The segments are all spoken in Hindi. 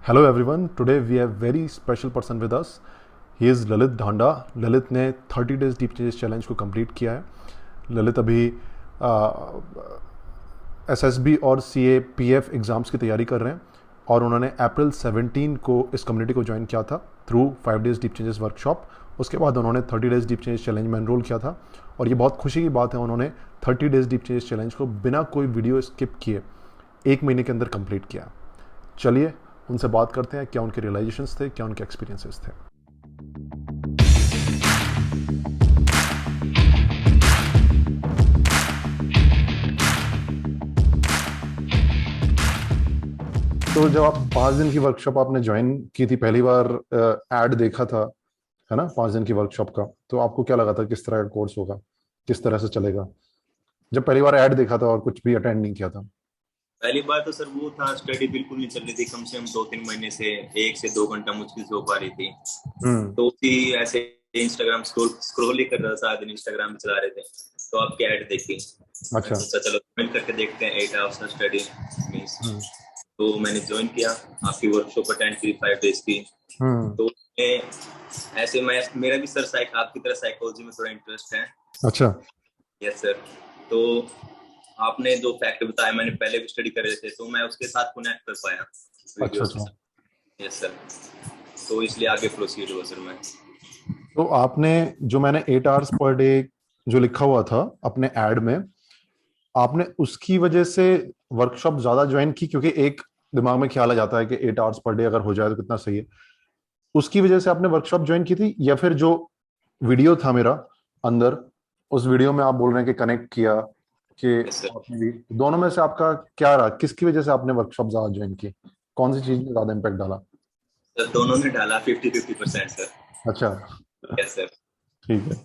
Hello everyone. Today we have very special person with us. He is Lalit Dhanda. Lalit ने 30 डेज डीप चेंजेस चैलेंज को कंप्लीट किया है. ललित अभी एसएसबी और सीए पीएफ एग्ज़ाम्स की तैयारी कर रहे हैं और उन्होंने अप्रैल 17 को इस कम्युनिटी को ज्वाइन किया था through 5 days deep changes workshop. उसके बाद उन्होंने 30 डेज डीप चेंजेस चैलेंज में एनरोल किया था और ये बहुत खुशी की बात है, उन्होंने 30 डेज डीप चेंजेस चैलेंज को बिना कोई वीडियो स्किप किए 1 महीने के अंदर कंप्लीट किया. चलिए उनसे बात करते हैं, क्या उनके रियलाइजेशंस थे, क्या उनके एक्सपीरियंसेस थे. तो जब आप 5 दिन की वर्कशॉप आपने ज्वाइन की थी, पहली बार ऐड देखा था, है ना, 5 दिन की वर्कशॉप का, तो आपको क्या लगा था किस तरह का कोर्स होगा, किस तरह से चलेगा, जब पहली बार ऐड देखा था और कुछ भी अटेंड नहीं किया था? पहली बार तो सर वो था, स्टडी बिल्कुल नहीं चल रही थी. कम से कम 2-3 महीने से 1 से 2 घंटा मुश्किल से हो पा रही थी. तो उसी ऐसे इंस्टाग्राम स्क्रॉल ही कर रहा था, सारा दिन इंस्टाग्राम में चला रहे थे, तो आपकी ऐड देखी. अच्छा. सोचा चलो ज्वाइन करके देखते हैं 8 आवर्स का स्टडी मींस. तो मैंने ज्वाइन किया, आपकी वर्कशॉप अटेंड की 5 डेज की. तो ऐसे मेरा भी सर आपकी तरह साइकोलॉजी में थोड़ा इंटरेस्ट है. अच्छा. Yes sir. तो आपने जो फैक्ट बताया, मैंने पहले भी स्टडी कर रहे थे, तो मैं उसके साथ कनेक्ट कर पाया. अच्छा. Yes sir. तो इसलिए आगे प्रोसीड हुआ सर मैं. तो आपने जो मैंने 8 आवर्स पर डे जो लिखा हुआ था अपने ऐड में, आपने उसकी वजह से वर्कशॉप ज्यादा ज्वाइन की, क्योंकि एक दिमाग में ख्याल आ जाता है कि 8 आवर्स पर डे अगर हो जाए तो कितना सही है, उसकी वजह से आपने वर्कशॉप ज्वाइन की थी, या फिर जो वीडियो था मेरा अंदर, उस वीडियो में आप बोल रहे हैं कि कनेक्ट किया कि दोनों में से आपका क्या रहा, किसकी वजह से आपने वर्कशॉप ज्यादा ज्वाइन की, कौन सी चीज में ज्यादा इम्पैक्ट डाला? सर दोनों ने डाला 50-50% सर. अच्छा. Yes sir. ठीक है.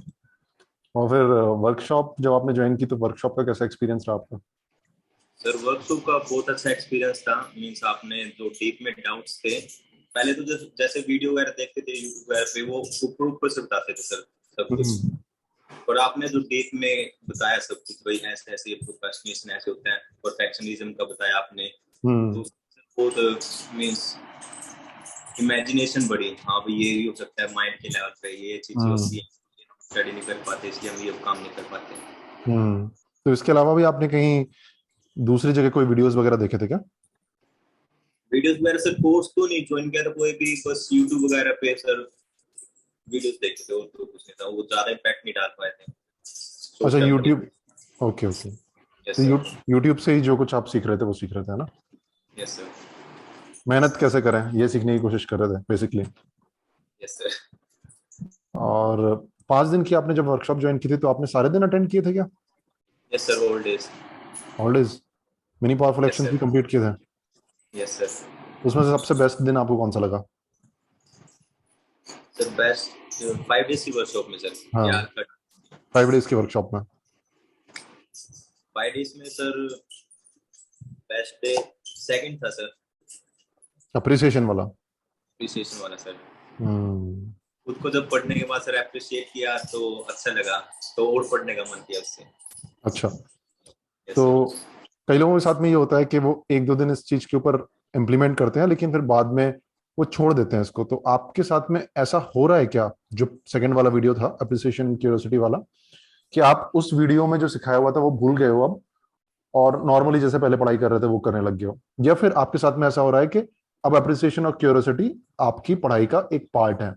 और फिर वर्कशॉप जब आपने ज्वाइन की तो वर्कशॉप का कैसा एक्सपीरियंस रहा आपका? सर वर्कशॉप का बहुत अच्छा एक्सपीरियंस था. मींस आपने जो डीप में डाउट्स थे, पहले तो जैसे वीडियो वगैरह देखते थे यूट्यूब वगैरह पे, वो ऊपर से बताते थे सर सब कुछ. और आपने जो डीप में बताया सब कुछ, भाई ऐसे ऐसे प्रोक्रेस्टिनेशन ऐसे होता है, परफेक्शनिज्म का बताया आपने, तो बहुत मींस इमेजिनेशन बढ़ी. हाँ भाई ये भी हो सकता है, माइंड के लेवल पे ये चीज होती है, स्टडी नहीं कर पाते इसलिए हम ये काम नहीं कर पाते. तो इसके अलावा भी आपने कहीं दूसरी जगह कोई वीडियोस वगैरह देखे थे क्या? वीडियोस वगैरह सर कोर्स तो नहीं ज्वाइन किया था कोई भी, बस यूट्यूब वगैरह पे सर वीडियोस देखे थे, और तो कुछ नहीं था. वो ज्यादा इम्पैक्ट नहीं डाल पाए थे. अच्छा, यूट्यूब. Okay okay. तो यूट्यूब से ही जो कुछ आप सीख रहे थे वो सीख रहे थे, है ना? Yes sir. मेहनत कैसे करें ये सीखने की कोशिश कर रहे थे बेसिकली. Yes sir. और 5 दिन की आपने जब वर्कशॉप ज्वाइन की थी तो आपने सारे दिन अटेंड किए थे क्या? Yes sir. All days. All days. Mini powerful actions भी कंप्लीट किए थे? Yes sir. उसमें से सबसे बेस्ट दिन आपको कौन सा लगा? सर बेस्ट 5 डेज की वर्कशॉप में सर. हाँ, 5 डेज की वर्कशॉप में 5 डेज में सर बेस्ट डे सेकंड था सर. अप्रिसिएशन वाला. अप्रिसिएशन वाला सर. हम्म. खुद को जब पढ़ने के बाद सर अप्रिशिएट किया तो अच्छा लगा, तो और पढ़ने का मन किया उससे. अच्छा. तो कई लोगों के साथ में ये होता है कि वो 1-2 दिन इस चीज के ऊपर इम्प्लीमेंट करते हैं लेकिन फिर बाद में वो छोड़ देते हैं इसको. तो आपके साथ में ऐसा हो रहा है क्या, जो सेकंड वाला वीडियो था अप्रिसिएशन क्यूरियोसिटी वाला, कि आप उस वीडियो में जो सिखाया हुआ था वो भूल गए हो अब और नॉर्मली जैसे पहले पढ़ाई कर रहे थे वो करने लग गए हो, या फिर आपके साथ में ऐसा हो रहा है कि अब अप्रिसिएशन और क्यूरियोसिटी आपकी पढ़ाई का एक पार्ट है?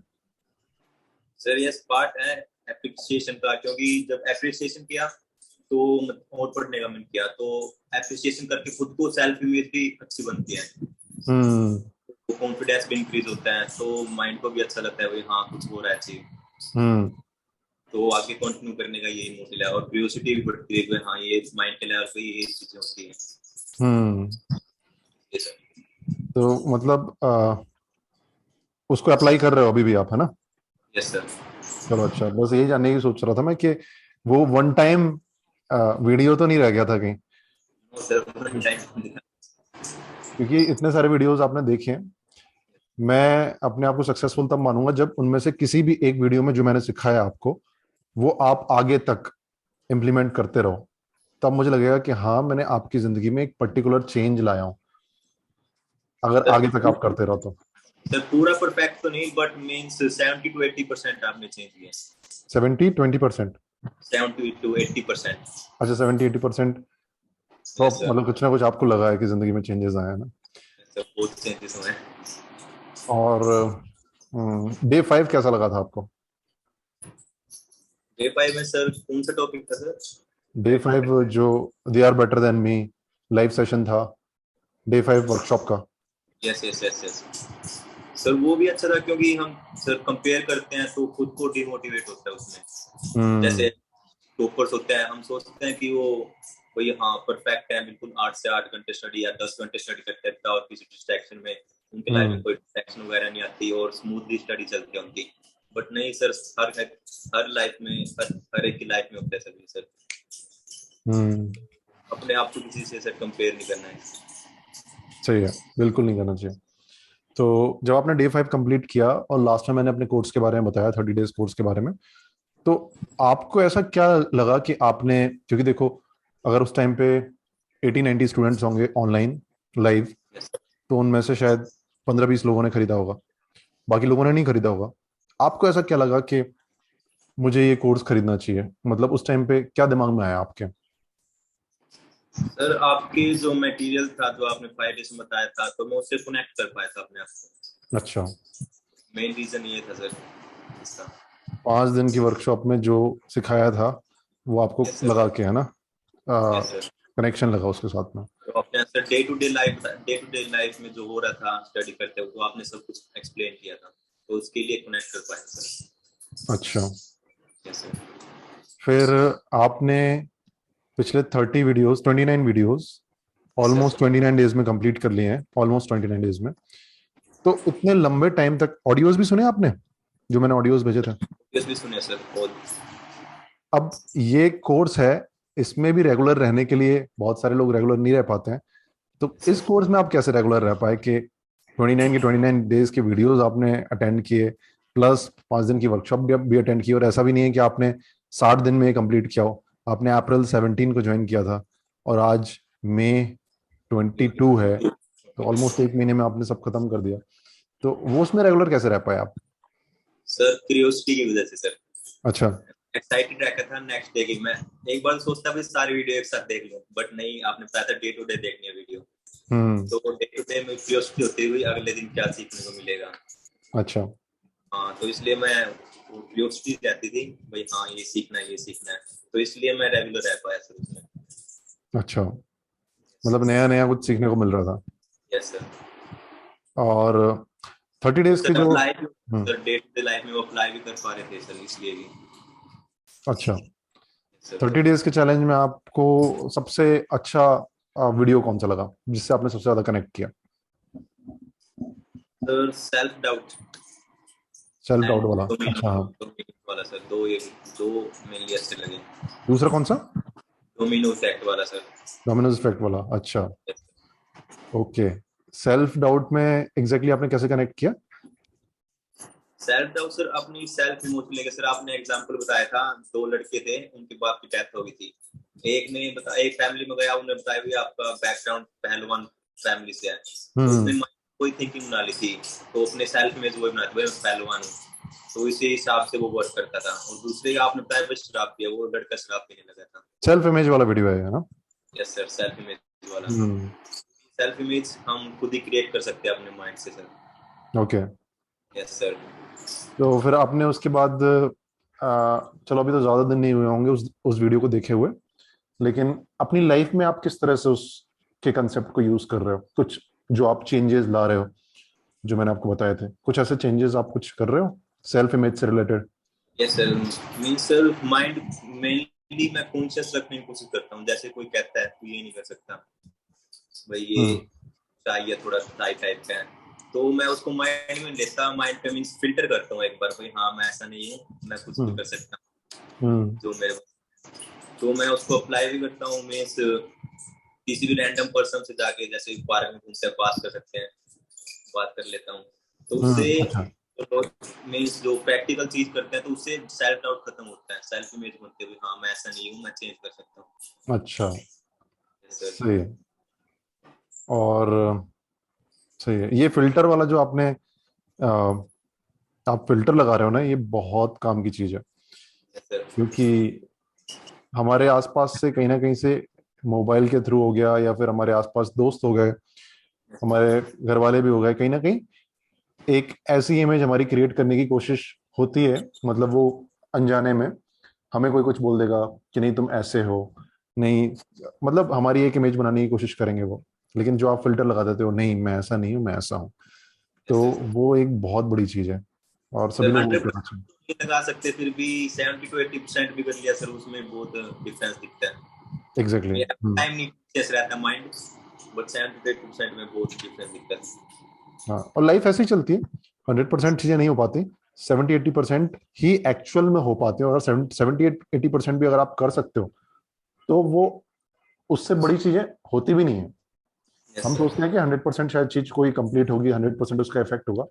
सर यस, पार्ट है एप्रिसिएशन का, क्योंकि जब एप्रिसिएशन किया तो और पढ़ने का मन किया, तो एप्रिसिएशन करके खुद को सेल्फ इमेज भी अच्छी बनती है, तो कॉन्फिडेंस भी इंक्रीज होता है, तो माइंड को भी अच्छा लगता है भाई हाँ कुछ हो रहा है अचीव. तो आगे कंटिन्यू करने का यही मोटिव है, और क्यूरियोसिटी भी बढ़ती है कि हाँ ये माइंड के लेवल पे ये चीजें होती हैं. yes, तो मतलब उसको अप्लाई कर रहे हो अभी भी आप, है ना? Yes sir. चलो अच्छा, बस यही जानने की सोच रहा था मैं कि वो वन टाइम वीडियो तो नहीं रह गया था कहीं, क्योंकि इतने सारे वीडियोस आपने देखे हैं. मैं अपने आप को सक्सेसफुल तब मानूंगा जब उनमें से किसी भी एक वीडियो में जो मैंने सिखाया आपको वो आप आगे तक इम्प्लीमेंट करते रहो, तब मुझे लगेगा कि हाँ मैंने आपकी जिंदगी में एक पर्टिकुलर चेंज लाया हूं. अगर सर आगे तक आप करते रहो तो? सर पूरा परफेक्ट तो नहीं, बट मीन्स 70 to 80% आपने चेंज किया। 70-20%? 70 to 80%। अच्छा, 70-80%। तो यस सर। मतलब कुछ ना कुछ आपको लगा है कि जिंदगी में चेंजेस आए हैं ना? सर बहुत चेंजेस हुए हैं। और डे 5 कैसा लगा था आपको? डे 5 में सर कौन सा टॉपिक था सर? डे 5 जो they are better than me live session था, डे 5 वर्कशॉप का। Yes yes yes yes sir, वो भी अच्छा था क्योंकि हम सर कंपेयर करते हैं तो खुद को डिमोटिवेट होता है उसमें। हम्म। जैसे टॉपर्स होते हैं, हम सोचते हैं कि वो कोई हाँ परफेक्ट है बिल्कुल, 8 से 8 घंटे स्टडी या 10 घंटे स्टडी करते हैं और किसी डिस्ट्रैक्शन में उनके लाइफ में हम्म। कोई डिस्ट्रैक्शन वगैरह नहीं आती और स्मूथली स्टडी चलती है उनकी। बट नहीं सर, हर लाइफ में हर एक की लाइफ में होता है सर। सर हम्म। अपने आप को किसी से सर कंपेयर नहीं करना है। सही है, बिल्कुल नहीं करना चाहिए। तो जब आपने डे 5 कंप्लीट किया और लास्ट में मैंने अपने कोर्स के बारे में बताया, 30 डेज कोर्स के बारे में, तो आपको ऐसा क्या लगा कि आपने, क्योंकि देखो अगर उस टाइम पे 80-90 स्टूडेंट्स होंगे ऑनलाइन लाइव, यस तो उनमें से शायद 15-20 लोगों ने खरीदा होगा, बाकी लोगों ने नहीं खरीदा होगा। आपको ऐसा क्या लगा कि मुझे ये कोर्स खरीदना चाहिए? मतलब उस टाइम पे क्या दिमाग में आया आपके? सर, आपके जो मटेरियल था जो आपने 5 डेज में बताया था, तो मैं उससे कनेक्ट कर पाया था अपने आप को। अच्छा। मेन रीजन ये था सर इसका। 5 दिन की वर्कशॉप में जो सिखाया था वो आपको यस सर। लगा के, है ना, यस सर। कनेक्शन लगा उसके साथ में? तो अपने sir day to day life में जो हो रहा था स्टडी करते हुए, तो आपने सब कुछ एक्सप्लेन किया था, तो उसके लिए कनेक्ट कर पाया सर। अच्छा। Yes sir. फिर आपने पिछले 29 videos yes almost sir. 29 days में कंप्लीट कर लिए हैं, ऑलमोस्ट 29 डेज में। तो इतने लंबे टाइम तक ऑडियोज भी सुने आपने, जो मैंने ऑडियोज भेजे थे? यस भी सुने सर बहुत। अब ये कोर्स है, इसमें भी रेगुलर रहने के लिए बहुत सारे लोग रेगुलर नहीं रह पाते हैं। तो इस सर कोर्स में आप कैसे रेगुलर रह पाए कि 29 के वीडियोस आपने अटेंड किए, प्लस 5 दिन की वर्कशॉप भी अटेंड की, और ऐसा भी नहीं है कि आपने 60 दिन में कंप्लीट किया हो। आपने अप्रैल 17 को ज्वाइन किया था और आज May 22 है, तो ऑलमोस्ट 1 महीने में आपने सब खत्म कर दिया। तो वो उसमें रेगुलर कैसे रह पाए आप? सर क्यूरियोसिटी की वजह से सर। अच्छा। एक्साइटेड रहता था नेक्स्ट डे की। मैं एक बार सोचता भी सारी वीडियो एक साथ देख लूं, बट नहीं, आपने बताया था डे टू डे देखनी है वीडियो। हम्म। तो डे टू डे में क्यूरियोसिटी होती हुई अगले दिन क्या सीखने को मिलेगा। अच्छा। हाँ, तो इसलिए मैं क्यूरियोसिटी रहती थी भाई, हाँ ये सीखना है ये सीखना है, तो इसलिए मैं रेगुलर रह पाया सर उसमें। अच्छा, मतलब नया नया कुछ सीखने को मिल रहा था। Yes sir. और 30 डेज सर के जो अप्लाई भी, sir day to day life में वो अप्लाई भी कर पा रहे थे सर, इसलिए भी। अच्छा, सर 30 डेज के चैलेंज में आपको सबसे अच्छा वीडियो कौन सा लगा जिससे आपने सबसे ज्यादा कनेक्ट किया? Sir self doubt self and doubt वाला? अच्छा, हाँ। डोमिनो वाला सर, दो मेनली अच्छे लगे। दूसरा कौन सा? डोमिनो इफेक्ट वाला सर। डोमिनोज इफेक्ट वाला? अच्छा। ओके। सेल्फ डाउट में एग्जैक्टली आपने कैसे कनेक्ट किया? सेल्फ डाउट सर, अपनी सेल्फ इमोशन लेके सर, आपने एग्जांपल बताया था। दो लड़के थे, उनके बाप की डेथ हो गई थी। एक ने बताया, एक फैमिली में गया, उन्होंने बताया भी आपका बैकग्राउंड पहलवान फैमिली से है। तो उसने हम्म। कोई थिंकिंग बना ली थी, तो अपने सेल्फ इमेज वही बनाती मैं पहलवान हूँ, तो इसी हिसाब से वो वर्क करता था। और दूसरे आपने बताया बस शराब पिया, वो लड़का शराब पीने लगा था। सेल्फ इमेज वाला वीडियो है ना? यस सर, सेल्फ इमेज वाला। हम्म। सेल्फ इमेज हम खुद ही क्रिएट कर सकते हैं अपने माइंड से सर। ओके। Yes sir. तो फिर आपने उसके बाद चलो अभी तो ज्यादा दिन नहीं हुए होंगे उस वीडियो को देखे हुए, लेकिन अपनी लाइफ में आप किस तरह से उसके कंसेप्ट को यूज कर रहे हो? कुछ जो आप चेंजेस ला रहे हो, जो मैंने आपको बताए थे, कुछ ऐसे चेंजेस आप कुछ कर रहे हो सेल्फ इमेज से related? Yes sir, mean sir mind mainly मैं कॉन्शियस रखने की कोशिश करता हूँ। जैसे कोई कहता है तू ये नहीं कर सकता भाई, ये हम्म। चाहिए थोड़ा टाइप टाइप का है, तो मैं उसको माइंड में लेता, माइंड पे मीन्स फिल्टर करता हूँ एक बार भाई, हाँ मैं ऐसा नहीं हूँ, मैं कुछ भी हम्म। कर सकता हम्म। हूँ जो मेरे। तो मैं उसको अप्लाई भी करता हूँ मीन्स किसी भी रैंडम पर्सन से जाके, जैसे पार्क में उनसे बात कर सकते हैं, बात कर लेता हूँ। तो उससे अच्छा। तो मीन्स जो प्रैक्टिकल चीज करते हैं, तो उससे सेल्फ डाउट खत्म होता है, सेल्फ इमेज बनते हुए हाँ मैं ऐसा नहीं हूँ, मैं चेंज कर सकता हूँ। अच्छा, सर। सही है। और सही है। ये फिल्टर वाला जो आपने आप फिल्टर लगा रहे हो ना, ये बहुत काम की चीज है, Yes, sir. क्योंकि हमारे आसपास से कहीं ना कहीं से मोबाइल के थ्रू हो गया, या फिर हमारे आसपास दोस्त हो गए, हमारे घर वाले भी हो गए, कहीं ना कहीं एक ऐसी इमेज हमारी क्रिएट करने की कोशिश होती है। मतलब वो अनजाने में हमें कोई कुछ बोल देगा कि नहीं तुम ऐसे हो, नहीं, मतलब हमारी एक इमेज बनाने की कोशिश करेंगे वो। लेकिन जो आप फिल्टर लगा देते हो, नहीं मैं ऐसा नहीं हूँ, मैं ऐसा हूँ, Yes, तो sir. वो एक बहुत बड़ी चीज है और सभी सर लोग वो करना 100% चाहिए। नहीं लगा सकते, फिर भी 70 to 80% भी कर लिया सर, उसमें बहुत डिफरेंस दिखता है। एग्जैक्टली। मेरा टाइम नहीं जैसे रहता माइंड, बट 70 to 80% में बहुत डिफरेंस दिखता है। हाँ, और लाइफ ऐसी चलती है, 100% चीजें नहीं हो पाती, 70-80% ही एक्चुअल में हो पाते हैं। और 70-80% भी अगर आप कर सकते हो, तो वो उससे बड़ी चीजें होती भी नहीं है। यस हम सर। सोचते हैं कि 100% शायद चीज कोई कंप्लीट होगी, 100% उसका इफेक्ट होगा।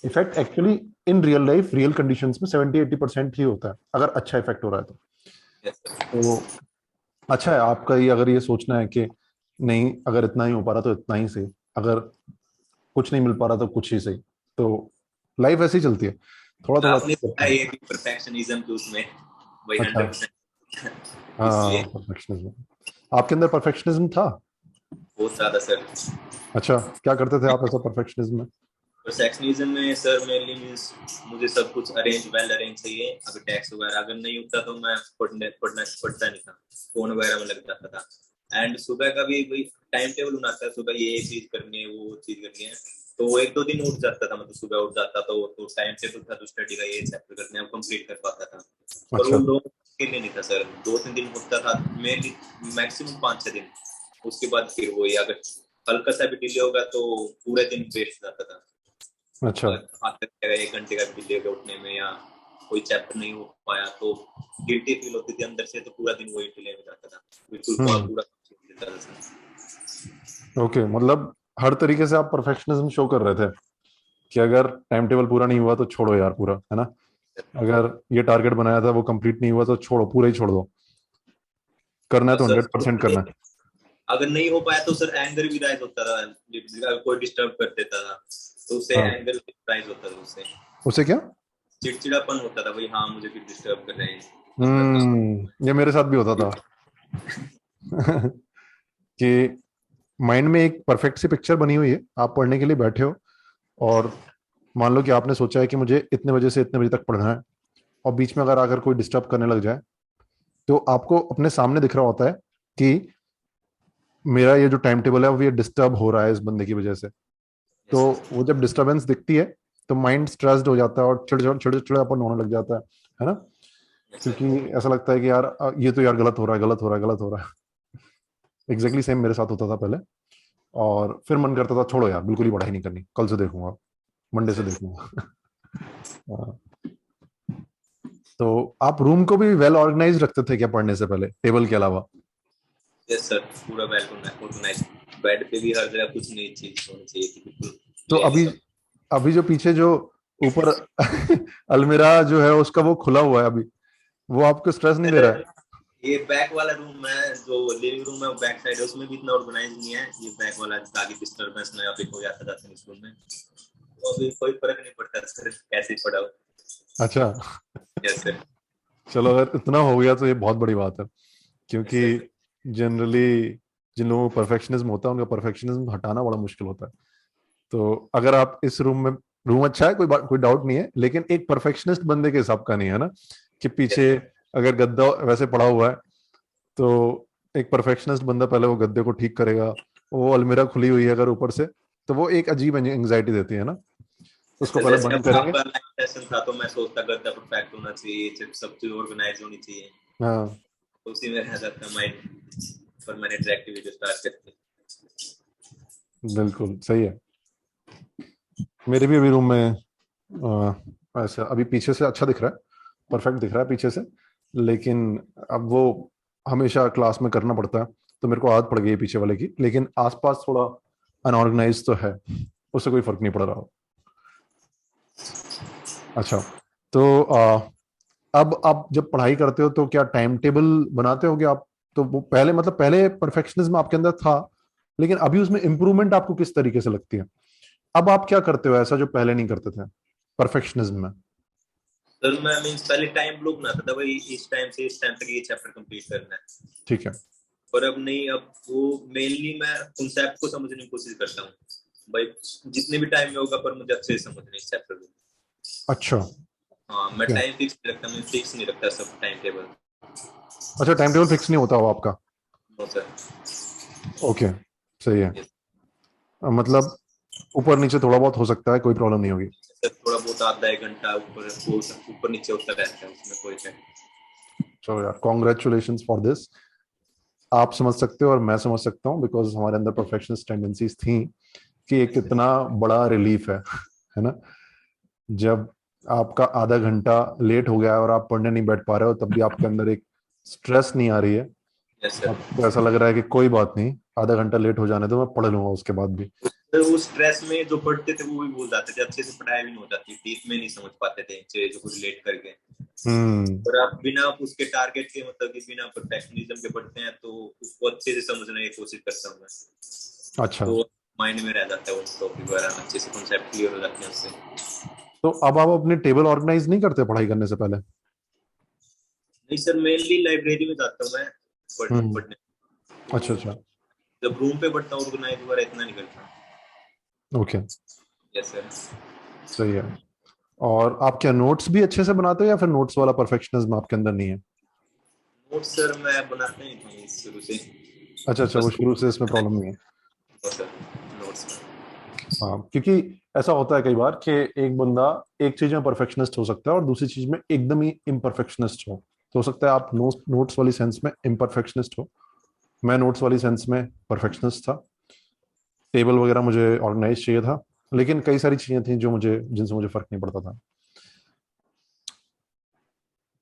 Effect actually in real life, real conditions में 70-80% ही होता है, अगर अच्छा इफेक्ट हो रहा है तो। Yes sir. तो अच्छा है आपका ये, अगर ये सोचना है कि नहीं अगर इतना ही हो पा रहा तो इतना ही सही, अगर कुछ नहीं मिल पा रहा तो कुछ ही सही। तो लाइफ ऐसी चलती है, थोड़ा थोड़ा आपने करते दिखाया हैं। ये भी परफेक्शनिज्म तो उसमें वही अच्छा। 100%। हाँ, इसलिए परफेक्शनिज्म आपके अंदर परफेक्शनिज्म था? बहुत ज्यादा सर। अच्छा, क्या करते थे आप ऐसा परफेक्शनिज्म में? परफेक्शनिज्म में सर मेनली मीन्स मुझे सब कुछ वेल अरेंज चाहिए। अगर टैक्स वगैरह अगर नहीं होता तो मैं पढ़ता नहीं था, फोन वगैरह में लग जाता था। एंड सुबह का भी वही टाइम टेबल बनाता है, सुबह ये चीज करनी है, वो चीज करनी है। तो वो एक दो दिन उठ जाता था, मतलब सुबह उठ जाता तो टाइम टेबल था, तो स्टडी का ये चैप्टर करने वो कंप्लीट कर पाता था। पर वो अच्छा। लोग के लिए नहीं था सर, 2-3 दिन होता था मेनली, मैक्सिमम 5-6 दिन। उसके बाद फिर वही अगर हल्का सा भी डिले होगा तो पूरे दिन वेस्ट जाता था। अच्छा। आते 1 घंटे का भी डिले हो गया उठने में, या कोई चैप्टर नहीं हो पाया तो गिल्टी फील होती थी अंदर से, तो पूरा दिन वही डिले हो जाता था, बिल्कुल पूरा हम्म। पूरा देता था सर। ओके, मतलब हर तरीके से आप परफेक्शनिज्म शो कर रहे थे कि अगर टाइम टेबल पूरा नहीं हुआ तो छोड़ो यार पूरा, है ना? अगर ये टारगेट बनाया था वो कंप्लीट नहीं हुआ तो छोड़ो, पूरा ही छोड़ दो, करना है और तो सर 100% करना है। अगर नहीं हो पाया तो सर एंगर भी राइज होता था, अगर कोई डिस्टर्ब कर देता था तो उससे हाँ, एंगर राइज होता था, उससे उसे क्या? चिड़चिड़ापन होता था, भाई हाँ मुझे फिर डिस्टर्ब कर रहे हैं, लगता था। ये मेरे साथ भी होता था कि माइंड में एक परफेक्ट सी पिक्चर बनी हुई है, आप पढ़ने के लिए बैठे हो, और मान लो कि आपने सोचा है कि मुझे इतने बजे से इतने बजे तक पढ़ना है, और बीच में अगर आकर कोई डिस्टर्ब करने लग जाए, तो आपको अपने सामने दिख रहा होता है कि मेरा ये जो टाइम टेबल है वो ये डिस्टर्ब हो रहा है इस बंदे की वजह से। तो यस सर। वो जब डिस्टरबेंस दिखती है, तो माइंड स्ट्रेस्ड हो जाता है और चिड़चिड़ापन होने लग जाता है ना? Yes sir. क्योंकि ऐसा लगता है कि यार ये तो यार गलत हो रहा है, गलत हो रहा है, गलत हो रहा है। एग्जैक्टली सेम मेरे साथ होता था पहले। और फिर मन करता था छोड़ो यार, बिल्कुल ही पढ़ाई नहीं करनी, कल से देखूंगा, मंडे से देखूंगा। हाँ, तो आप रूम को भी वेल ऑर्गेनाइज रखते थे क्या पढ़ने से पहले, टेबल के अलावा? यस सर, पूरा वेल ऑर्गेनाइज। बेड पे भी हर जगह कुछ नई चीज होनी चाहिए थी, बिल्कुल तो क्लियरली अभी सब। अभी जो पीछे जो ऊपर अलमीरा जो है उसका वो खुला हुआ है अभी, वो आपको स्ट्रेस नहीं दे रहा है? ये बैक वाला रूम है, जो लिविंग रूम है वो बैक साइड है, उसमें भी इतना ऑर्गेनाइज नहीं है। ये बैक वाला ताकि डिस्टरबेंस ना अभी हो जाता था इस रूम में, तो अभी कोई फर्क नहीं पड़ता सर, कैसे ही पड़ा हो। अच्छा, यस सर। चलो अगर इतना हो गया तो ये बहुत बड़ी बात है, यस क्योंकि सर। जनरली जिन लोगों को परफेक्शनिज्म होता है उनका परफेक्शनिज्म हटाना बड़ा मुश्किल होता है। तो अगर आप इस रूम में, रूम अच्छा है, कोई डाउट नहीं है, लेकिन एक परफेक्शनिस्ट बंदे के हिसाब का नहीं है ना, कि यस पीछे अगर गद्दा वैसे पड़ा हुआ है, तो एक परफेक्शनिस्ट बंदा पहले वो गद्दे को ठीक करेगा, वो अलमीरा खुली हुई है अगर ऊपर से, तो वो एक अजीब एंग्जाइटी देती है ना, उसको सर। पहले जैसे बंद अब करेंगे। आपका लाइव सेशन था तो मैं सोचता गद्दा परफेक्ट होना चाहिए, सब चीज ऑर्गेनाइज होनी चाहिए, हाँ, तो उसी में रह जाता माइंड, पर मैंने इंटरेक्टिव वीडियो स्टार्ट कर दी। बिल्कुल सही है। मेरे भी अभी रूम में ऐसा अभी पीछे से अच्छा दिख रहा है, परफेक्ट दिख रहा है पीछे से, लेकिन अब वो हमेशा क्लास में करना पड़ता है, तो मेरे को आदत पड़ गई है पीछे वाले की, लेकिन आसपास थोड़ा अनऑर्गेनाइज तो है, उससे कोई फर्क नहीं पड़ रहा। अच्छा, तो अब आप जब पढ़ाई करते हो तो क्या टाइम टेबल बनाते होगे आप? तो वो पहले, मतलब पहले परफेक्शनिज्म आपके अंदर था, लेकिन अभी उसमें इम्प्रूवमेंट आपको किस तरीके से लगती है? अब आप क्या करते हो ऐसा जो पहले नहीं करते थे परफेक्शनिज्म में? सर मैं मीन्स पहले टाइम ब्लॉक बनाता था भाई, इस टाइम से इस टाइम तक ये चैप्टर कंप्लीट करना है। ठीक है। पर अब नहीं, अब वो मेनली मैं कॉन्सेप्ट को समझने की कोशिश करता हूँ भाई, जितने भी टाइम में होगा, पर मुझे अच्छे से समझना इस चैप्टर को। अच्छा। हाँ, मैं क्या? टाइम फिक्स नहीं रखता, मैं फिक्स नहीं रखता सब टाइम टेबल। अच्छा, टाइम टेबल फिक्स नहीं होता हो आपका? No sir. ओके, सही है। यस मतलब ऊपर नीचे थोड़ा बहुत हो सकता है, कोई प्रॉब्लम नहीं होगी। सर, थोड़ा बहुत आधा एक घंटा ऊपर ऊपर नीचे होता रहता है, उसमें कोई है। चलो यार, कॉन्ग्रेचुलेशन फॉर दिस। आप समझ सकते हो और मैं समझ सकता हूँ, बिकॉज हमारे अंदर परफेक्शनिस्ट टेंडेंसीज थी कि ये कितना बड़ा रिलीफ है ना? जब आपका आधा घंटा लेट हो गया है और आप पढ़ने नहीं बैठ पा रहे हो, तब भी आपके अंदर एक स्ट्रेस नहीं आ रही है। Yes sir. आपको ऐसा लग रहा है कि कोई बात नहीं, आधा घंटा लेट हो जाने दो, मैं पढ़ लूंगा उसके बाद भी। तो उस स्ट्रेस में जो पढ़ते थे वो भी भूल जाते थे, अच्छे से पढ़ाई भी नहीं हो जाती, डीप में नहीं समझ पाते थे चीजों को रिलेट करके। हम्म। और आप बिना उसके टारगेट के, मतलब कि बिना परफेक्शनिज्म के पढ़ते हैं, तो उसको अच्छे से समझने की कोशिश करता हूँ मैं। अच्छा, तो माइंड में रह जाता है वो टॉपिक वगैरह, अच्छे से कॉन्सेप्ट क्लियर हो जाते हैं उससे। तो अब आप अपने टेबल ऑर्गेनाइज नहीं करते पढ़ाई करने से पहले? नहीं सर, मेनली लाइब्रेरी में जाता हूँ मैं हम्म। पढ़ने। अच्छा अच्छा। जब रूम पे पढ़ता हूँ ऑर्गेनाइज वगैरह इतना नहीं करता। Okay, yes sir. सही है। और आप क्या नोट्स भी अच्छे से बनाते हो, या फिर नोट्स वाला परफेक्शनिज्म आपके अंदर नहीं है? नोट्स सर मैं बनाता ही नहीं शुरू से, अच्छा अच्छा, वो बस शुरू से इसमें प्रॉब्लम नहीं है। सर नोट्स में। हाँ, क्योंकि ऐसा होता है कई बार कि एक बंदा एक चीज में परफेक्शनिस्ट हो सकता है और दूसरी चीज में एकदम ही इम्परफेक्शनिस्ट हो सकता है आप नोट्स वाली सेंस में इम्परफेक्शनिस्ट हो। मैं नोट्स वाली सेंस में परफेक्शनिस्ट था। टेबल वगैरह मुझे ऑर्गेनाइज चाहिए था, लेकिन कई सारी चीजें थी जो मुझे जिनसे मुझे फर्क नहीं पड़ता था।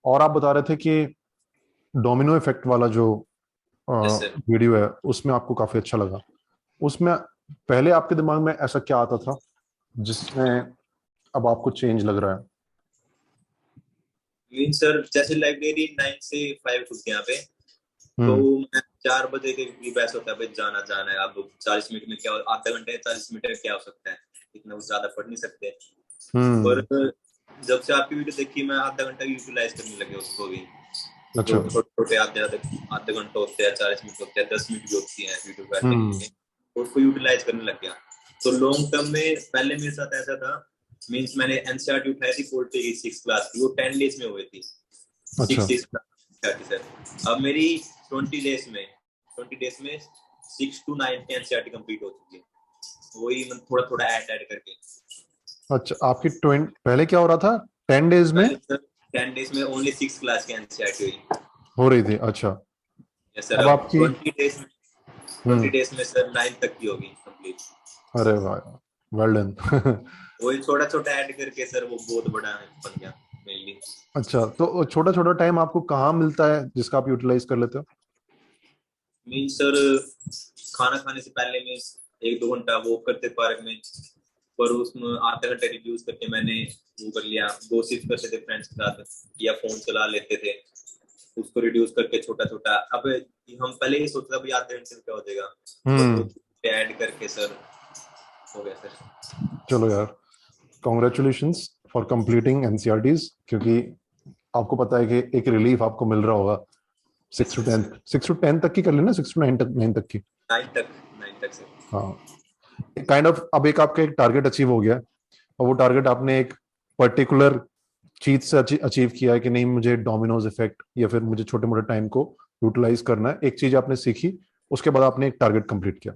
और आप बता रहे थे कि डोमिनो इफेक्ट वाला जो यस सर। वीडियो है उसमें आपको काफी अच्छा लगा। उसमें पहले आपके दिमाग में ऐसा क्या आता था जिसमें अब आपको चेंज लग रहा है? मीन सर, जैसे लाइब्रेरी 9 से 5 खुलती है यहाँ पे, तो हम्म मैं 4 बजे के भी बैच होता है भाई, जाना जाना है। अब 40 मिनट में क्या आधा घंटे 40 मिनट में क्या हो सकता है, इतना कुछ ज्यादा पढ़ नहीं सकते। पर हम्म। जब से आपकी वीडियो देखी, मैं आधा घंटा यूटिलाइज करने लगे उसको भी। अच्छा। जो छोटे छोटे आधे आधे आधे घंटे होते हैं, 40 मिनट होते हैं, 10 मिनट भी होती है वीडियो करने के हम्म। लिए, तो उसको यूटिलाइज करने लग गया। तो लॉन्ग टर्म में पहले मेरे साथ ऐसा था, मीन्स मैंने एनसीईआरटी उठाई थी पोल्ट्री की 6 क्लास की, वो 10 डेज में हुई थी। अच्छा 6 6 सर। अब मेरी 20 डेज में 6 to 9 एनसीईआरटी कंप्लीट हो चुकी है, वही मतलब थोड़ा थोड़ा ऐड ऐड करके। अच्छा, आपकी 20 पहले क्या हो रहा था 10 डेज में? पहले सर 10 डेज में ओनली 6 क्लास की एनसीईआरटी हुई। हो रही थी, अच्छा। Yes sir. अब अब आपकी? 20 डेज में, ट्वेंटी हम्म। डेज में सर 9 तक की होगी कंप्लीट। अरे वाह, वेल डन। वही छोटा छोटा ऐड करके सर वो बहुत बड़ा बन गया मेनली। अच्छा, तो छोटा छोटा टाइम आपको कहाँ मिलता है जिसका आप यूटिलाइज कर लेते हो? मीन सर, खाना खाने से पहले में 1 2 घंटा वॉक करते पार्क में, पर उसमें आधा घंटा रिड्यूस करके मैंने वो कर लिया, गॉसिप करते थे फ्रेंड्स के साथ, या फोन चला लेते थे, उसको रिड्यूस करके छोटा छोटा। अब हम पहले ही सोचते भाई आधे घंटे में क्या हो जाएगा, पर वो हम्म। ऐड करके सर हो गया सर। चलो यार, कॉन्ग्रेचुलेशंस फॉर कंप्लीटिंग एनसीईआरटीज, क्योंकि आपको पता है कि एक रिलीफ आपको मिल रहा होगा। Yes sir. 6 to 10 तक की कर लेना, 6 to 9 तक की। 9 तक सर। हाँ, काइंड ऑफ अब एक आपका एक टारगेट अचीव हो गया, और वो टारगेट आपने एक पर्टिकुलर चीज से अचीव किया है कि नहीं, मुझे डोमिनोज इफेक्ट या फिर मुझे छोटे मोटे टाइम को यूटिलाइज करना है। एक चीज आपने सीखी, उसके बाद आपने एक टारगेट कंप्लीट किया।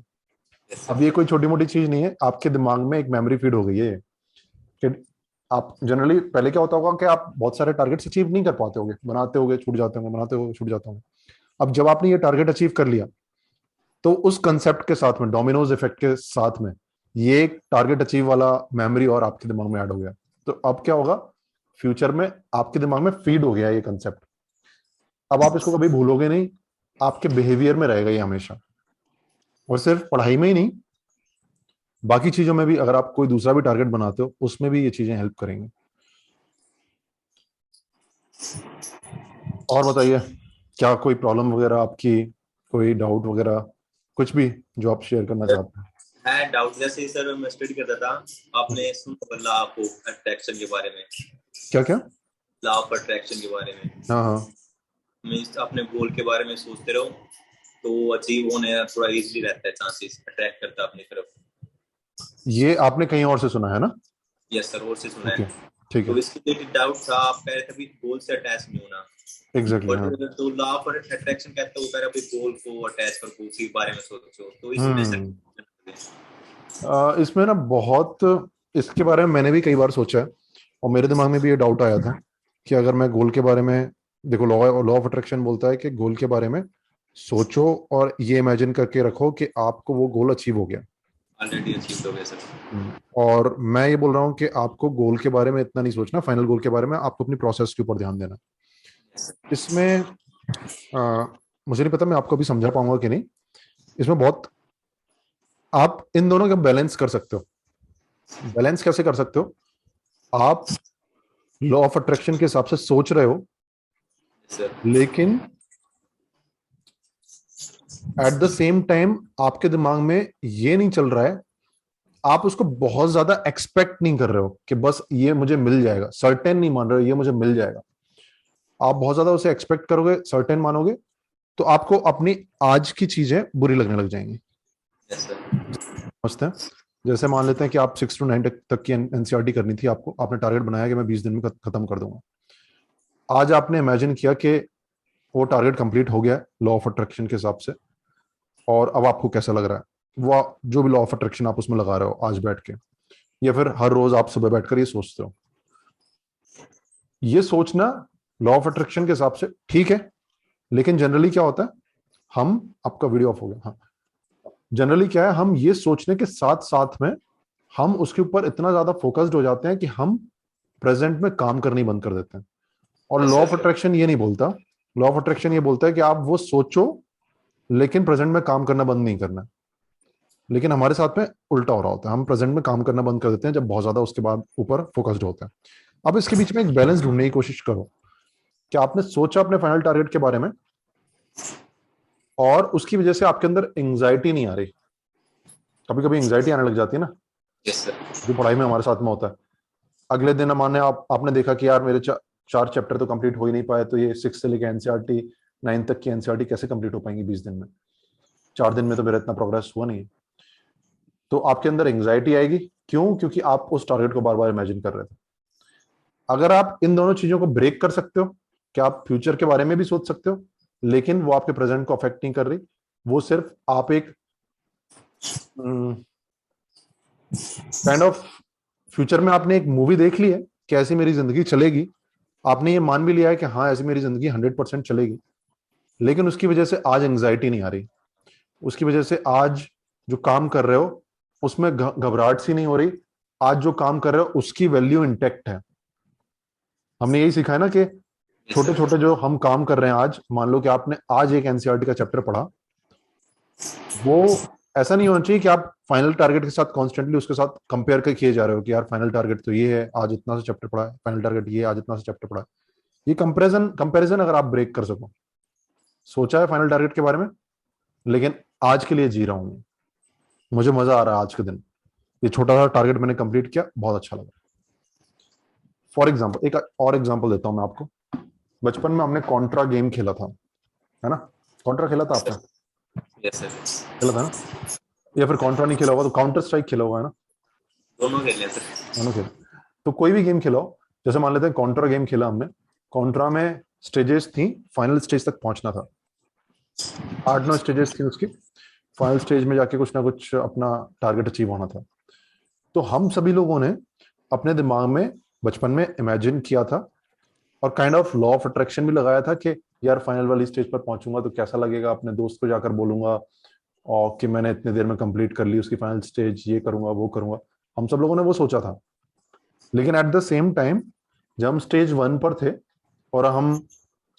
यस अब ये सर। कोई छोटी मोटी चीज नहीं है, आपके दिमाग में एक मेमोरी फीड हो गई है कि आप जनरली पहले क्या होता होगा कि आप बहुत सारे टारगेट्स अचीव नहीं कर पाते होगे, बनाते होगे छूट जाते होंगे, बनाते होगे छूट जाते होंगे। अब जब आपने ये टारगेट अचीव कर लिया, तो उस कंसेप्ट के साथ में, डोमिनोज इफेक्ट के साथ में, ये एक टारगेट अचीव वाला मेमोरी और आपके दिमाग में ऐड हो गया। तो अब क्या होगा, फ्यूचर में आपके दिमाग में फीड हो गया ये कंसेप्ट। अब आप इसको कभी भूलोगे नहीं, आपके बिहेवियर में रहेगा ये हमेशा। और सिर्फ पढ़ाई में ही नहीं, बाकी चीजों में भी अगर आप कोई दूसरा भी टारगेट बनाते हो, उसमें भी ये चीजें हेल्प करेंगी। और बताइए, क्या कोई प्रॉब्लम वगैरह आपकी, कोई डाउट वगैरह, कुछ भी जो आप शेयर करना चाहते हैं? है डाउट। जैसे सर मैं स्टडी करता था, आपने सुना लॉ ऑफ अट्रैक्शन के बारे में? क्या क्या? लॉ ऑफ अट्रैक्शन के बारे में हाँ हाँ। मीन्स अपने गोल के बारे में सोचते रहो तो अचीव होने थोड़ा इजीली रहता है, चांसेस अट्रैक्ट करता है अपनी तरफ। ये आपने कहीं और से सुना है ना? यस सर, और से सुना ओके, है। ठीक तो है। इसके रिलेटेड डाउट था, आप कह रहे थे अभी गोल से अटैच नहीं होना, एग्जैक्टली, बट हाँ। तो लॉ ऑफ अट्रैक्शन कहता है वो कह रहा है अभी गोल को अटैच करो, उसी के बारे में सोचो, तो इस वजह से। हम्म। इसमें ना बहुत, इसके बारे में मैंने भी कई बार सोचा है, और मेरे दिमाग में भी ये डाउट आया था कि अगर मैं गोल के बारे में, देखो लॉ लॉ ऑफ अट्रैक्शन बोलता है कि गोल के बारे में सोचो और ये इमेजिन करके रखो कि आपको वो गोल अचीव हो गया। ऑलरेडी अचीव हो गया सर। और मैं ये बोल रहा हूँ कि आपको गोल के बारे में इतना नहीं सोचना, फाइनल गोल के बारे में आपको अपनी प्रोसेस के ऊपर ध्यान देना। इसमें मुझे नहीं पता मैं आपको अभी समझा पाऊंगा कि नहीं। इसमें बहुत, आप इन दोनों का बैलेंस कर सकते हो। बैलेंस कैसे कर सकते हो? आप लॉ ऑफ अट्रैक्शन के हिसाब से सोच रहे हो, सर लेकिन एट द सेम टाइम आपके दिमाग में ये नहीं चल रहा है, आप उसको बहुत ज्यादा एक्सपेक्ट नहीं कर रहे हो कि बस ये मुझे मिल जाएगा, सर्टेन नहीं मान रहे हो ये मुझे मिल जाएगा। आप बहुत ज्यादा उसे एक्सपेक्ट करोगे, सर्टेन मानोगे, तो आपको अपनी आज की चीजें बुरी लगने लग जाएंगी। Yes sir. समझते हैं? जैसे मान लेते हैं कि आप 6 to 9 तक की एनसीईआरटी करनी थी आपको, आपने टारगेट बनाया कि मैं 20 दिन में खत्म कर दूंगा। आज आपने इमेजिन किया कि वो टारगेट कंप्लीट हो गया लॉ ऑफ अट्रैक्शन के हिसाब से, और अब आपको कैसा लग रहा है? वो जो भी लॉ ऑफ अट्रैक्शन आप उसमें लगा रहे हो आज बैठ के, या फिर हर रोज आप सुबह बैठकर ये सोचते हो, ये सोचना लॉ ऑफ अट्रैक्शन के हिसाब से ठीक है। लेकिन जनरली क्या होता है, हम, आपका वीडियो ऑफ हो गया, हाँ। जनरली क्या है, हम ये सोचने के साथ साथ में हम उसके ऊपर इतना ज्यादा फोकस्ड हो जाते हैं कि हम प्रेजेंट में काम करनी बंद कर देते हैं। और yes law of sir. Attraction ये नहीं बोलता। लॉ ऑफ अट्रैक्शन ये बोलता है कि आप वो सोचो लेकिन प्रेजेंट में काम करना बंद नहीं करना। लेकिन हमारे साथ में उल्टा हो रहा होता है, हम प्रेजेंट में काम करना बंद कर देते हैं जब बहुत ज्यादा उसके बाद ऊपर फोकस्ड होते हैं। अब इसके बीच में एक बैलेंस ढूंढने की कोशिश करो कि आपने सोचा अपने फाइनल टारगेट के बारे में, और उसकी वजह से आपके अंदर एंग्जाइटी नहीं आ रही। कभी कभी एंग्जाइटी आने लग जाती है ना, यस सर। जो पढ़ाई में हमारे साथ में होता है। अगले दिन माने आपने देखा कि यार मेरे 4 चैप्टर तो कंप्लीट हो ही नहीं पाए, तो ये 6 से लेकर एनसीईआरटी 9 तक की एनसीईआरटी कैसे कंप्लीट हो पाएंगी 20 दिन में? 4 दिन में तो मेरा इतना प्रोग्रेस हुआ नहीं है। तो आपके अंदर एंग्जाइटी आएगी। क्यों? क्योंकि आप उस टारगेट को बार बार इमेजिन कर रहे थे। अगर आप इन दोनों चीजों को ब्रेक कर सकते हो कि आप फ्यूचर के बारे में भी सोच सकते हो, लेकिन वो आपके प्रेजेंट को अफेक्ट नहीं कर रही, वो सिर्फ आप एक काइंड ऑफ, फ्यूचर में आपने एक मूवी देख ली है कि ऐसी मेरी जिंदगी चलेगी, आपने ये मान भी लिया है कि हाँ ऐसी मेरी जिंदगी 100% चलेगी, लेकिन उसकी वजह से आज एंग्जाइटी नहीं आ रही। उसकी वजह से आज जो काम कर रहे हो उसमें घबराहट सी नहीं हो रही। आज जो काम कर रहे हो उसकी वैल्यू इंटेक्ट है। हमने यही सीखा है ना कि यस छोटे सर। छोटे जो हम काम कर रहे हैं आज, मान लो कि आपने आज एक एनसीईआरटी का चैप्टर पढ़ा, वो ऐसा नहीं होना चाहिए कि आप फाइनल टारगेट के साथ कॉन्स्टेंटली उसके साथ कंपेयर कर किए जा रहे हो कि यार फाइनल टारगेट तो ये है, आज इतना सा चैप्टर पढ़ा है, फाइनल टारगेट ये है, आज इतना सा चैप्टर पढ़ा है। ये कंपैरिजन कंपैरिजन अगर आप ब्रेक कर सको, सोचा है फाइनल टारगेट के बारे में, लेकिन आज के लिए जी रहा हूं, मुझे मजा आ रहा है आज के दिन, ये छोटा सा टारगेट मैंने कंप्लीट किया, बहुत अच्छा लगा। फॉर एग्जाम्पल, एक और एग्जाम्पल देता हूं मैं आपको। बचपन में हमने कॉन्ट्रा गेम खेला था, है ना? कॉन्ट्रा खेला था आपने? Yes sir. खेला था ना? या फिर कॉन्ट्रा नहीं खेला होगा तो काउंटर स्ट्राइक खेला होगा, है ना? दोनों खेल हैं सर। दोनों खेला। तो कोई भी गेम खेला हो, जैसे मान लेते हैं कॉन्ट्रा गेम खेला हमने। कॉन्ट्रा में स्टेजेस थी, फाइनल स्टेज तक पहुंचना था, 8-9 स्टेजेस थी उसकी। फाइनल स्टेज में जाके कुछ ना कुछ अपना टारगेट अचीव होना था। तो हम सभी लोगों ने अपने दिमाग में बचपन में इमेजिन किया था, और kind of law of attraction भी लगाया था कि यार फाइनल वाली स्टेज पर पहुंचूंगा तो कैसा लगेगा, अपने दोस्त को जाकर बोलूंगा और कि मैंने इतने देर में कंप्लीट कर ली उसकी फाइनल स्टेज, ये करूंगा वो करूंगा। हम सब लोगों ने वो सोचा था। लेकिन एट द सेम टाइम जब हम स्टेज 1 पर थे और हम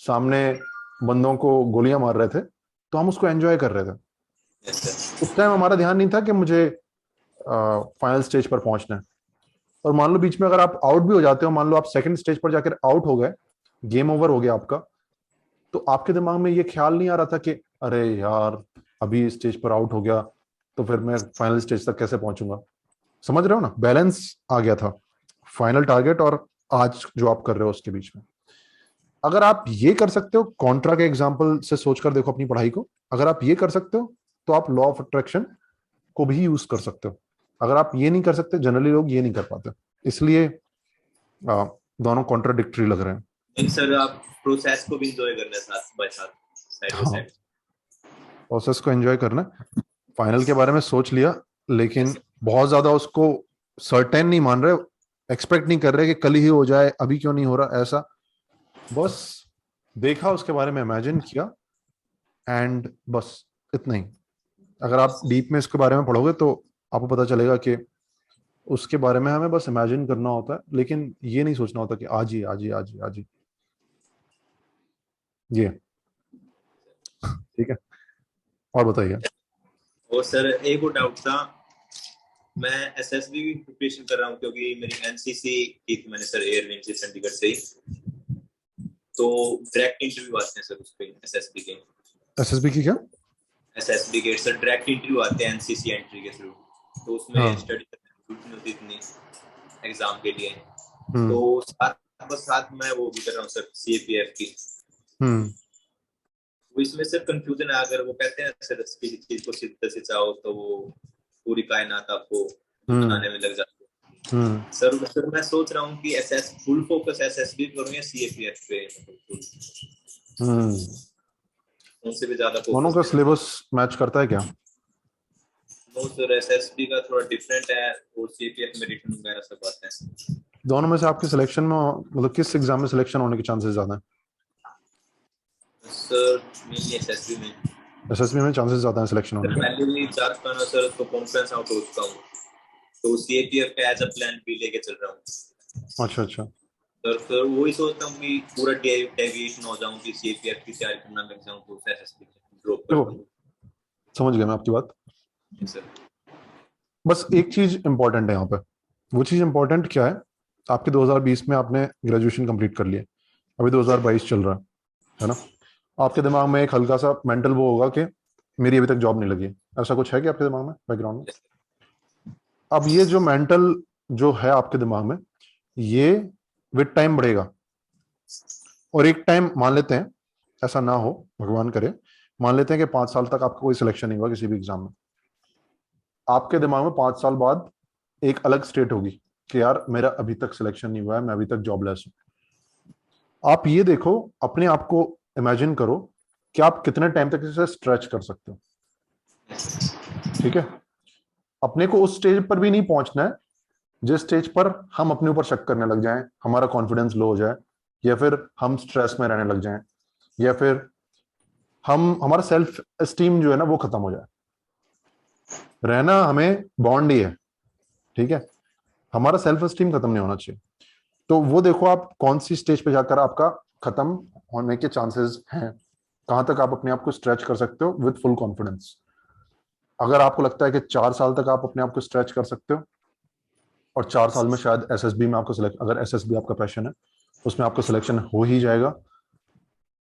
सामने बंदों को गोलियां मार रहे थे, तो हम उसको एंजॉय कर रहे थे। Yes sir. उस टाइम हमारा ध्यान नहीं था कि मुझे फाइनल स्टेज पर पहुंचना है। और मान लो बीच में अगर आप आउट भी हो जाते हो, मान लो आप सेकंड स्टेज पर जाकर आउट हो गए, गेम ओवर हो गया आपका, तो आपके दिमाग में ये ख्याल नहीं आ रहा था कि अरे यार अभी स्टेज पर आउट हो गया तो फिर मैं फाइनल स्टेज तक कैसे पहुंचूंगा? समझ रहे हो ना, बैलेंस आ गया था फाइनल टारगेट और आज जो आप कर रहे हो उसके बीच में। अगर आप ये कर सकते हो, कॉन्ट्रा के एग्जाम्पल से सोचकर देखो अपनी पढ़ाई को, अगर आप ये कर सकते हो तो आप लॉ ऑफ अट्रैक्शन को भी यूज कर सकते हो। अगर आप ये नहीं कर सकते, जनरली लोग ये नहीं कर पाते, इसलिए दोनों कॉन्ट्राडिक्टरी लग रहे हैं। सर आप प्रोसेस को भी एंजॉय करना है साथ बाय साथ, साइड बाय साइड। प्रोसेस को एंजॉय करना, फाइनल के बारे में सोच लिया लेकिन बहुत ज्यादा उसको सर्टेन नहीं मान रहे, एक्सपेक्ट नहीं कर रहे कि कल ही हो जाए, अभी क्यों नहीं हो रहा, ऐसा बस देखा उसके बारे में, इमेजिन किया एंड बस इतना ही। अगर आप डीप में इसके बारे में पढ़ोगे तो आपको पता चलेगा कि उसके बारे में हमें बस इमेजिन करना होता है, लेकिन ये नहीं सोचना होता कि आज ही आज ही आज ही आज ही। ये ठीक है, और बताइए। और सर एक और डाउट था, मैं एसएसबी की प्रिपरेशन कर रहा हूँ क्योंकि मेरी एनसीसी की थी मैंने सर एयरविंग से चंडीगढ़ से ही, तो डायरेक्ट इंटरव्यू आते हैं सर उस पे एसएसबी के। एसएसबी की क्या? एसएसबी के सर डायरेक्ट इंटरव्यू आते हैं एनसीसी एंट्री के थ्रू, तो उसमें स्टडी करनी होती इतनी एग्जाम के लिए, तो साथ मैं वो भी कर रहा हूँ सर सीएपीएफ की। वो इसमें सर कंफ्यूजन है, अगर वो कहते हैं सर किसी चीज को सीधे से चाहो तो वो पूरी कायनात आपको बनाने में लग जाती है। सर मैं सोच रहा हूँ कि फुल फोकस एसएसबी करूँ या सीएपीएफ पे, उनसे भी ज्यादा दोनों का सिलेबस मैच करता है क्या? नो सर, एसएसबी का थोड़ा डिफरेंट है और सीएपीएफ में रिटन वगैरह सब आता है। दोनों में से आपके सिलेक्शन में, मतलब किस एग्जाम में सिलेक्शन होने के चांसेस ज्यादा हैं? सर मेनली एसएसबी में चांसेस ज्यादा हैं सिलेक्शन होने के। पहले भी 4 सर तो कॉन्फ्रेंस आउट हो चुका हूँ, तो सीएपीएफ का एज अ प्लान भी लेके चल रहा हूँ। अच्छा अच्छा सर फिर वही सोचता हूँ कि पूरा डेविएशन हो जाऊँ कि सीएपीएफ की तैयारी करना लग जाऊँ तो एसएसबी ड्रॉप कर दूँ। समझ गया मैं आपकी बात। सर बस एक चीज इंपॉर्टेंट है यहाँ पे, वो चीज इंपॉर्टेंट क्या है? आपके 2020 में आपने ग्रेजुएशन कंप्लीट कर लिया, अभी 2022 चल रहा है ना? आपके दिमाग में एक हल्का सा मेंटल वो होगा कि मेरी अभी तक जॉब नहीं लगी, ऐसा कुछ है कि आपके दिमाग में, बैकग्राउंड में? अब ये जो मेंटल जो है आपके दिमाग में, ये विद टाइम बढ़ेगा, और एक टाइम मान लेते हैं, ऐसा ना हो भगवान करे, मान लेते हैं कि 5 साल तक आपका कोई सिलेक्शन नहीं हुआ किसी भी एग्जाम में, आपके दिमाग में 5 साल बाद एक अलग स्टेट होगी कि यार मेरा अभी तक सिलेक्शन नहीं हुआ है, मैं अभी तक जॉबलेस हूं। आप ये देखो, अपने आप को इमेजिन करो कि आप कितने टाइम तक इसे स्ट्रेच कर सकते हो। ठीक है, अपने को उस स्टेज पर भी नहीं पहुंचना है जिस स्टेज पर हम अपने ऊपर शक करने लग जाएं, हमारा कॉन्फिडेंस लो हो जाए, या फिर हम स्ट्रेस में रहने लग जाएं, या फिर हमारा सेल्फ एस्टीम जो है ना वो खत्म हो जाए। रहना हमें बॉन्ड ही है, ठीक है, हमारा सेल्फ एस्टीम खत्म नहीं होना चाहिए। तो वो देखो आप कौन सी स्टेज पे जाकर आपका खत्म होने के चांसेस हैं, कहां तक आप अपने आप को स्ट्रेच कर सकते हो विद फुल कॉन्फिडेंस। अगर आपको लगता है कि 4 साल तक आप अपने आप को स्ट्रेच कर सकते हो, और 4 साल में शायद एसएसबी में आपको अगर एसएसबी आपका पैशन है उसमें आपका सिलेक्शन हो ही जाएगा,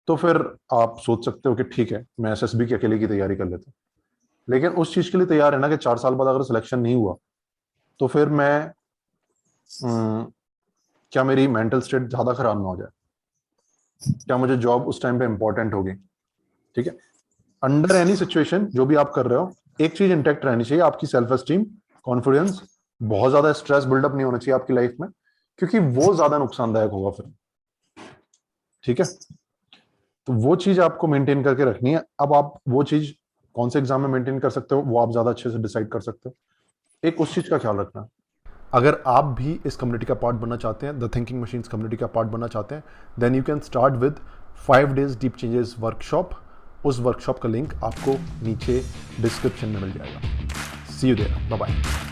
तो फिर आप सोच सकते हो कि ठीक है मैं एसएसबी की अकेले की तैयारी कर लेता हूँ। लेकिन उस चीज के लिए तैयार है ना कि 4 साल बाद अगर सिलेक्शन नहीं हुआ तो फिर मैं क्या मेरी मेंटल स्टेट ज्यादा खराब ना हो जाए, क्या मुझे जॉब उस टाइम पे इंपॉर्टेंट होगी? ठीक है, अंडर एनी सिचुएशन जो भी आप कर रहे हो, एक चीज इंटैक्ट रहनी चाहिए, आपकी सेल्फ एस्टीम, कॉन्फिडेंस। बहुत ज्यादा स्ट्रेस बिल्डअप नहीं होना चाहिए आपकी लाइफ में, क्योंकि वो ज्यादा नुकसानदायक होगा फिर। ठीक है, तो वो चीज आपको मेंटेन करके रखनी है। अब आप वो चीज कौन से एग्जाम में मेंटेन कर सकते हो वो आप ज्यादा अच्छे से डिसाइड कर सकते हो, एक उस चीज का ख्याल रखना। अगर आप भी इस कम्युनिटी का पार्ट बनना चाहते हैं, द थिंकिंग मशीन्स कम्युनिटी का पार्ट बनना चाहते हैं, then you can start with 5 days deep changes workshop. उस वर्कशॉप का लिंक आपको नीचे डिस्क्रिप्शन में मिल जाएगा। See you there, bye bye.